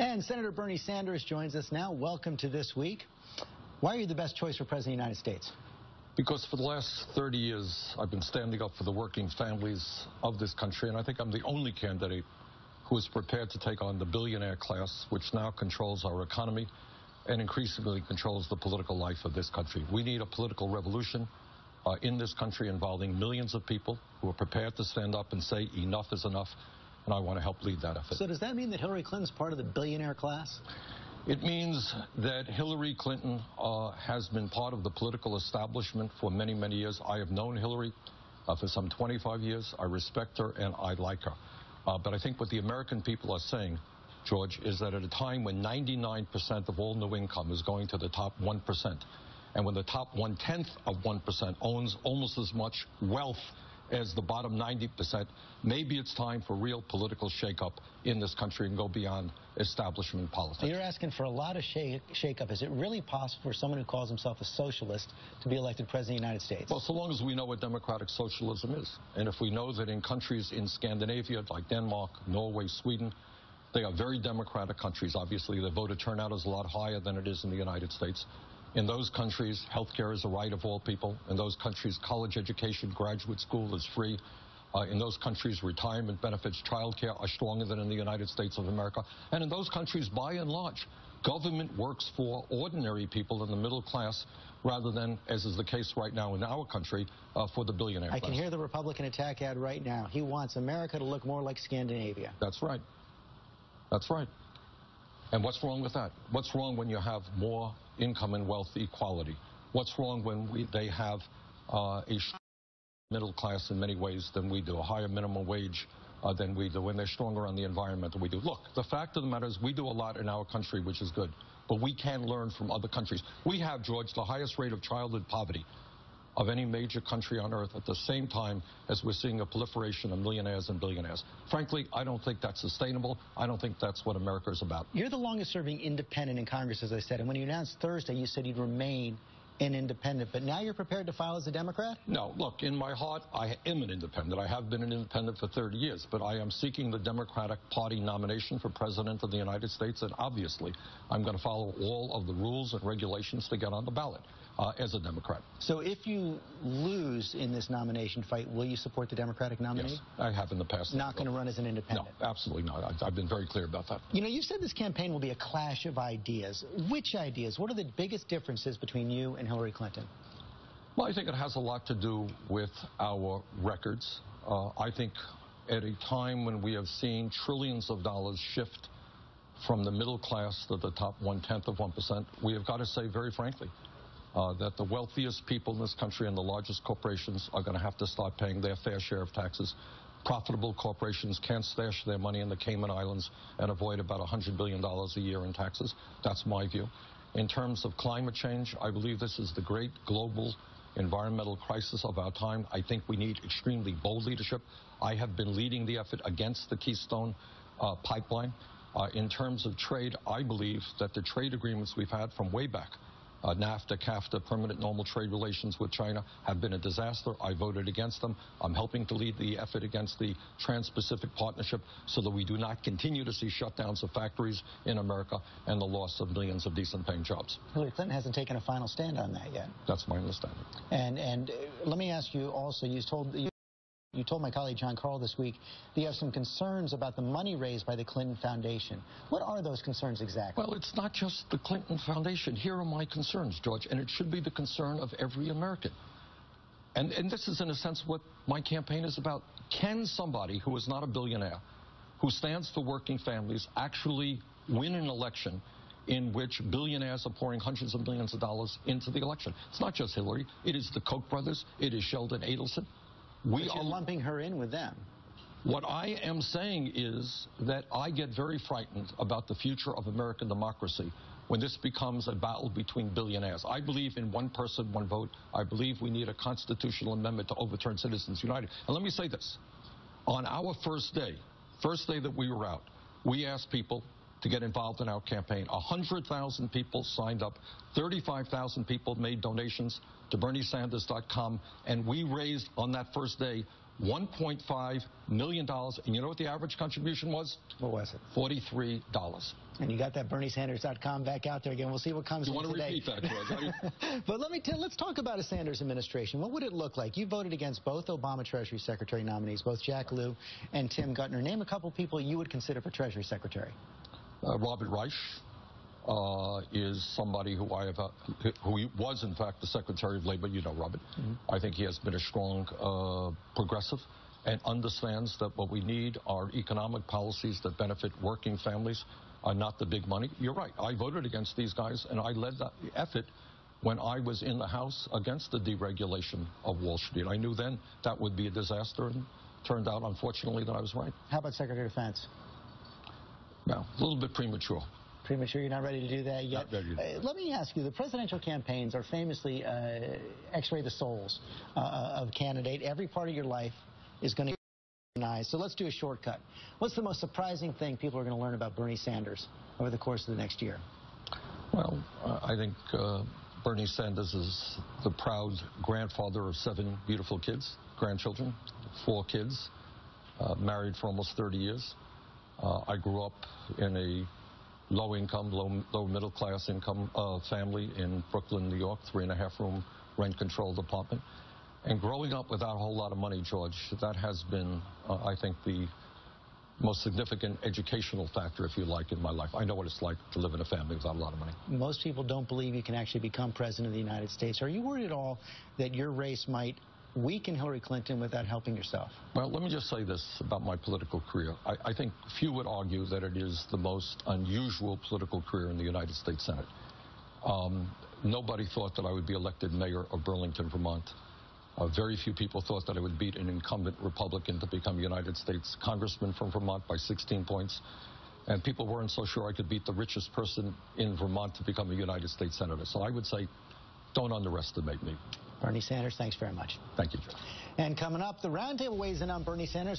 And Senator Bernie Sanders joins us now. Welcome to This Week. Why are you the best choice for President of the United States? Because for the last 30 years, I've been standing up for the working families of this country, and I think I'm the only candidate who is prepared to take on the billionaire class, which now controls our economy and increasingly controls the political life of this country. We need a political revolution in this country involving millions of people who are prepared to stand up and say enough is enough, and I want to help lead that effort. So does that mean that Hillary Clinton's part of the billionaire class? It means that Hillary Clinton has been part of the political establishment for many, many years. I have known Hillary for some 25 years. I respect her and I like her. But I think what the American people are saying, George, is that at a time when 99% of all new income is going to the top 1%, and when the top 1/10 of 1% owns almost as much wealth as the bottom 90%, maybe it's time for real political shakeup in this country and go beyond establishment politics. You're asking for a lot of shakeup. Is it really possible for someone who calls himself a socialist to be elected president of the United States? Well, so long as we know what democratic socialism is. And if we know that in countries in Scandinavia, like Denmark, Norway, Sweden, they are very democratic countries. Obviously, the voter turnout is a lot higher than it is in the United States. In those countries, health care is a right of all people. In those countries, college education, graduate school is free. In those countries, retirement benefits, child care are stronger than in the United States of America. And in those countries, by and large, government works for ordinary people in the middle class rather than, as is the case right now in our country, for the billionaire class. I can hear the Republican attack ad right now. He wants America to look more like Scandinavia. That's right. That's right. And what's wrong with that? What's wrong when you have more income and wealth equality? What's wrong when they have a middle class in many ways than we do, a higher minimum wage than we do, when they're stronger on the environment than we do? Look, the fact of the matter is we do a lot in our country, which is good, but we can learn from other countries. We have, George, the highest rate of childhood poverty of any major country on earth at the same time as we're seeing a proliferation of millionaires and billionaires. Frankly, I don't think that's sustainable. I don't think that's what America is about. You're the longest serving independent in Congress, as I said, and when you announced Thursday, you said you'd remain an independent, but now you're prepared to file as a Democrat? No, look, in my heart, I am an independent. I have been an independent for 30 years, but I am seeking the Democratic Party nomination for President of the United States, and obviously, I'm going to follow all of the rules and regulations to get on the ballot as a Democrat. So if you lose in this nomination fight, will you support the Democratic nominee? Yes, I have in the past. Not going to run as an independent? No, absolutely not. I've been very clear about that. You know, you said this campaign will be a clash of ideas. Which ideas? What are the biggest differences between you and Hillary Clinton? Well, I think it has a lot to do with our records. I think at a time when we have seen trillions of dollars shift from the middle class to the top 1/10 of 1%, we have got to say very frankly that the wealthiest people in this country and the largest corporations are going to have to start paying their fair share of taxes. Profitable corporations can't stash their money in the Cayman Islands and avoid about $100 billion a year in taxes. That's my view. In terms of climate change, I believe this is the great global environmental crisis of our time. I think we need extremely bold leadership. I have been leading the effort against the Keystone pipeline. In terms of trade, I believe that the trade agreements we've had from way back, NAFTA, CAFTA, permanent normal trade relations with China, have been a disaster. I voted against them. I'm helping to lead the effort against the Trans-Pacific Partnership so that we do not continue to see shutdowns of factories in America and the loss of millions of decent-paying jobs. Hillary Clinton hasn't taken a final stand on that yet. That's my understanding. And let me ask you also, you told my colleague John Carl this week that you have some concerns about the money raised by the Clinton Foundation. What are those concerns exactly? Well, it's not just the Clinton Foundation. Here are my concerns, George, and it should be the concern of every American. And this is, in a sense, what my campaign is about. Can somebody who is not a billionaire, who stands for working families, actually win an election in which billionaires are pouring hundreds of millions of dollars into the election? It's not just Hillary. It is the Koch brothers. It is Sheldon Adelson. But you're lumping her in with them. What I am saying is that I get very frightened about the future of American democracy when this becomes a battle between billionaires. I believe in one person, one vote. I believe we need a constitutional amendment to overturn Citizens United. And let me say this. On our first day that we were out, we asked people to get involved in our campaign. 100,000 people signed up. 35,000 people made donations to BernieSanders.com, and we raised on that first day $1.5 million. And you know what the average contribution was? What was it? $43. And you got that BernieSanders.com back out there again. We'll see what comes in today. You want to repeat that, George? But let's talk about a Sanders administration. What would it look like? You voted against both Obama Treasury Secretary nominees, both Jack Lew and Tim Gutner. Name a couple people you would consider for Treasury Secretary. Robert Reich is somebody who who was in fact the Secretary of Labor. You know Robert. I think he has been a strong progressive and understands that what we need are economic policies that benefit working families, not the big money. You're right. I voted against these guys, and I led that effort when I was in the House against the deregulation of Wall Street. I knew then that would be a disaster, and turned out, unfortunately, that I was right. How about Secretary of Defense? No, a little bit premature. Premature? You're not ready to do that yet? Not ready. Let me ask you, the presidential campaigns are famously x-ray the souls of a candidate. Every part of your life is going to be nice. So let's do a shortcut. What's the most surprising thing people are going to learn about Bernie Sanders over the course of the next year? Well, I think Bernie Sanders is the proud grandfather of 7 beautiful kids, grandchildren, 4 kids, married for almost 30 years. I grew up in a low-income, low-middle-class income family in Brooklyn, New York, 3.5-room rent-controlled apartment. And growing up without a whole lot of money, George, that has been, I think, the most significant educational factor, if you like, in my life. I know what it's like to live in a family without a lot of money. Most people don't believe you can actually become president of the United States. Are you worried at all that your race might weaken Hillary Clinton without helping yourself? Well, let me just say this about my political career. I think few would argue that it is the most unusual political career in the United States Senate. Nobody thought that I would be elected mayor of Burlington, Vermont. Very few people thought that I would beat an incumbent Republican to become a United States congressman from Vermont by 16 points. And people weren't so sure I could beat the richest person in Vermont to become a United States senator. So I would say, don't underestimate me. Bernie Sanders, thanks very much. Thank you, Joe. And coming up, the roundtable weighs in on Bernie Sanders.